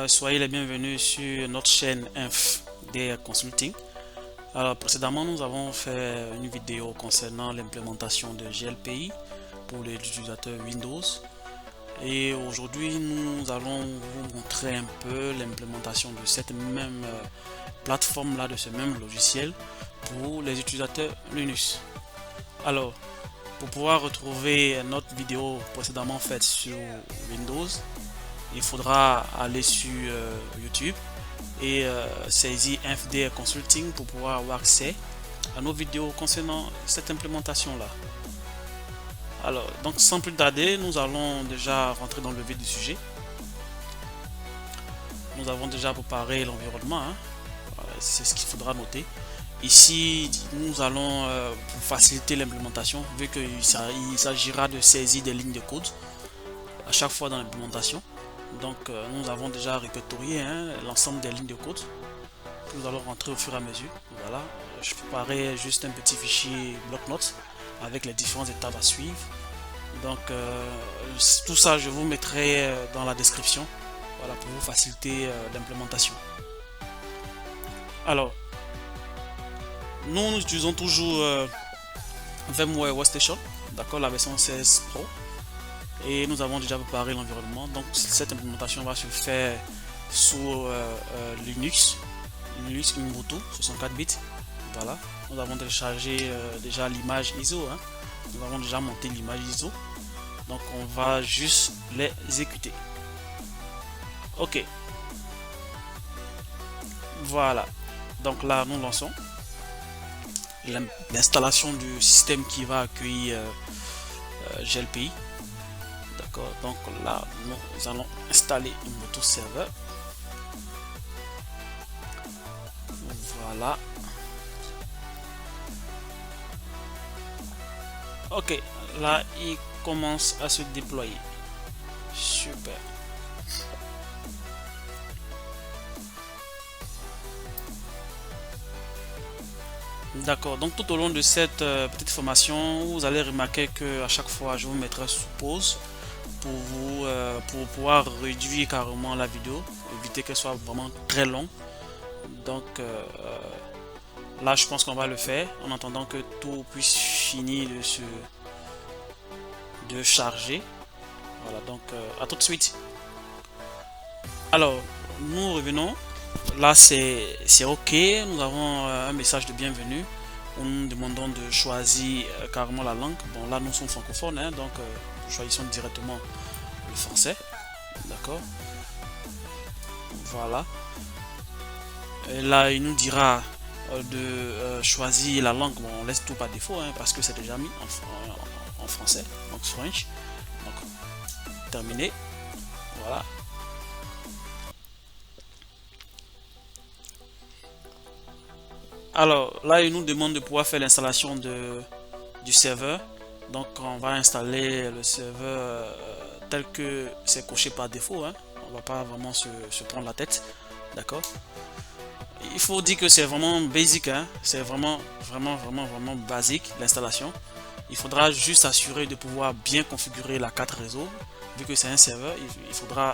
Soyez les bienvenus sur notre chaîne InfD Consulting. Alors précédemment nous avons fait une vidéo concernant l'implémentation de GLPI pour les utilisateurs Windows et aujourd'hui nous allons vous montrer un peu l'implémentation de cette même plateforme là, de ce même logiciel pour les utilisateurs Linux. Alors pour pouvoir retrouver notre vidéo précédemment faite sur Windows, il faudra aller sur YouTube et saisir InfD Consulting pour pouvoir avoir accès à nos vidéos concernant cette implémentation là. Alors donc sans plus tarder, nous allons déjà rentrer dans le vif du sujet. Nous avons déjà préparé l'environnement, hein. Voilà, c'est ce qu'il faudra noter. Ici nous allons pour faciliter l'implémentation, vu qu'il s'agira de saisir des lignes de code à chaque fois dans l'implémentation. Donc nous avons déjà répertorié, hein, l'ensemble des lignes de code. Nous allons rentrer au fur et à mesure. Voilà, je préparais juste un petit fichier bloc-notes avec les différentes étapes à suivre. Donc tout ça je vous mettrai dans la description, voilà, pour vous faciliter l'implémentation. Alors nous utilisons toujours VMware Workstation, d'accord, la version 16 Pro. Et nous avons déjà préparé l'environnement, donc cette implémentation va se faire sous Linux Ubuntu 64 bits. Voilà, nous avons téléchargé déjà l'image ISO, hein. Nous avons déjà monté l'image ISO, donc on va juste l'exécuter. Ok, voilà, donc là nous lançons l'installation du système qui va accueillir GLPI. Donc là nous allons installer Ubuntu serveur. Voilà, ok, là il commence à se déployer. Super. D'accord, donc tout au long de cette petite formation, vous allez remarquer que à chaque fois je vous mettrai sous pause pour pouvoir réduire carrément la vidéo, éviter qu'elle soit vraiment très longue. Donc là je pense qu'on va le faire en attendant que tout puisse finir de charger. Voilà, donc à tout de suite. Alors nous revenons. Là c'est ok, nous avons un message de bienvenue où nous demandons de choisir carrément la langue. Bon là nous sommes francophones, hein, donc choisissons directement le français. D'accord, voilà. Et là il nous dira de choisir la langue. Bon, on laisse tout par défaut, hein, parce que c'est déjà mis en français, donc French. Donc terminé, voilà. Alors là il nous demande de pouvoir faire l'installation du serveur, donc on va installer le serveur tel que c'est coché par défaut, hein. On va pas vraiment se prendre la tête, d'accord. Il faut dire que c'est vraiment basique, hein. C'est vraiment basique l'installation. Il faudra juste s'assurer de pouvoir bien configurer la carte réseau, vu que c'est un serveur. Il faudra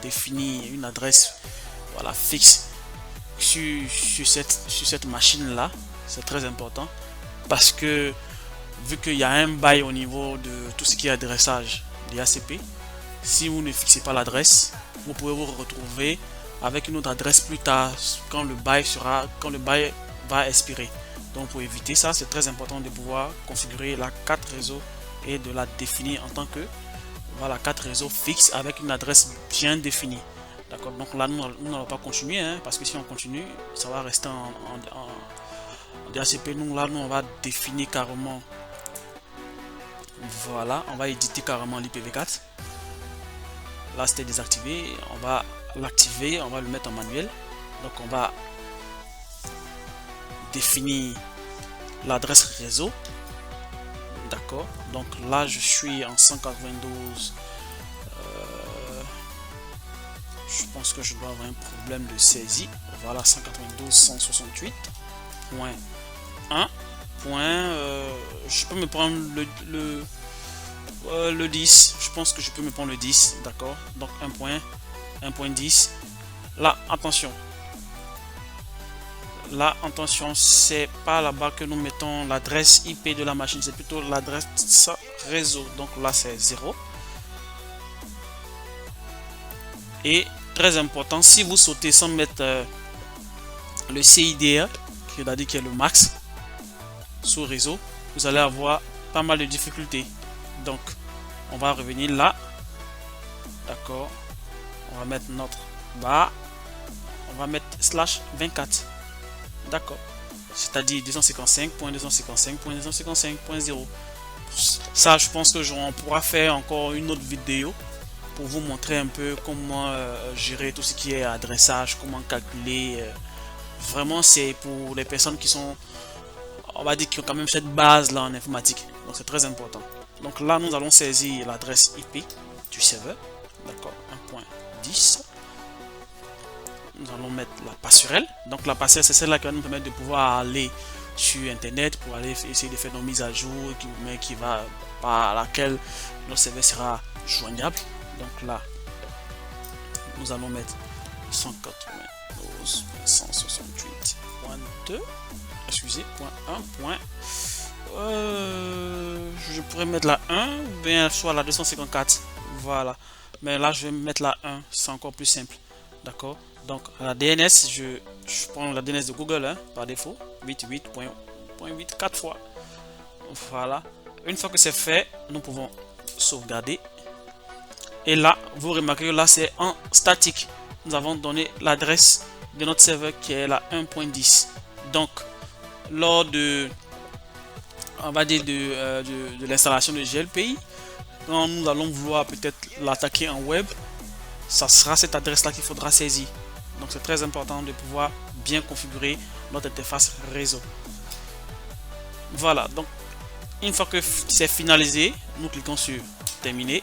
définir une adresse, voilà, fixe sur cette machine là. C'est très important parce que vu qu'il y a un bail au niveau de tout ce qui est adressage DHCP, si vous ne fixez pas l'adresse, vous pouvez vous retrouver avec une autre adresse plus tard quand le bail va expirer. Donc pour éviter ça, c'est très important de pouvoir configurer la carte réseau et de la définir en tant que, voilà, carte réseau fixe avec une adresse bien définie. D'accord, donc là nous n'allons pas continuer, hein, parce que si on continue, ça va rester en DHCP. Nous là on va définir carrément, voilà, on va éditer carrément l'IPv4. Là c'était désactivé, on va l'activer, on va le mettre en manuel. Donc on va définir l'adresse réseau. D'accord, donc là je suis en 192. Je pense que je dois avoir un problème de saisie. Voilà, 192.168.1. Je peux me prendre le 10. Je pense que je peux me prendre le 10. D'accord, donc 1.10. Là, attention. Là, attention, c'est pas là-bas que nous mettons l'adresse IP de la machine, c'est plutôt l'adresse réseau. Donc là, c'est 0. Et très important, si vous sautez sans mettre le CIDR, qui est qui est le max, sous réseau, vous allez avoir pas mal de difficultés. Donc, on va revenir là. D'accord. On va mettre notre barre. On va mettre /24. D'accord. C'est-à-dire 255.255.255.0. Ça, je pense que on pourra faire encore une autre vidéo pour vous montrer un peu comment gérer tout ce qui est adressage, comment calculer. Vraiment, c'est pour les personnes qui sont, on va dire, qui ont quand même cette base là en informatique. Donc c'est très important. Donc là, nous allons saisir l'adresse IP du serveur. D'accord, 1.10. Nous allons mettre la passerelle. Donc la passerelle, c'est celle-là qui va nous permettre de pouvoir aller sur internet pour aller essayer de faire nos mises à jour, mais qui va par laquelle notre serveur sera joignable. Donc là, nous allons mettre 192.168.2, excusez, .1. Je pourrais mettre la 1 ou bien soit la 254. Voilà. Mais là, je vais mettre la 1. C'est encore plus simple. D'accord. Donc, la DNS, je prends la DNS de Google hein, par défaut. 88.8 4 fois. Voilà. Une fois que c'est fait, nous pouvons sauvegarder. Et là, vous remarquez que là, c'est en statique. Nous avons donné l'adresse de notre serveur qui est la 1.10. Donc, lors de, on va dire de l'installation de GLPI, quand nous allons vouloir peut-être l'attaquer en web, ça sera cette adresse là qu'il faudra saisir. Donc c'est très important de pouvoir bien configurer notre interface réseau. Voilà, donc une fois que c'est finalisé, nous cliquons sur terminer.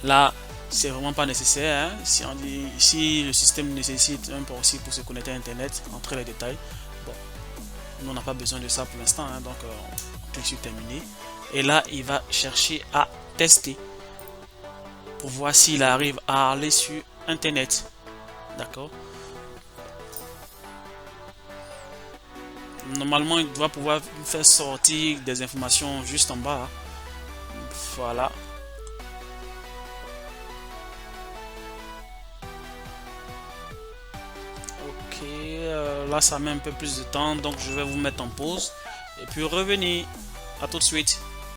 Là, c'est vraiment pas nécessaire. Hein. Si le système nécessite un peu aussi pour se connecter à internet, entrer les détails. Bon, nous on n'a pas besoin de ça pour l'instant. Hein. Donc on clique sur terminer. Et là, il va chercher à tester pour voir s'il arrive à aller sur internet. D'accord. Normalement, il doit pouvoir faire sortir des informations juste en bas. Voilà. Ok, là ça met un peu plus de temps, donc je vais vous mettre en pause et puis revenir. À tout de suite.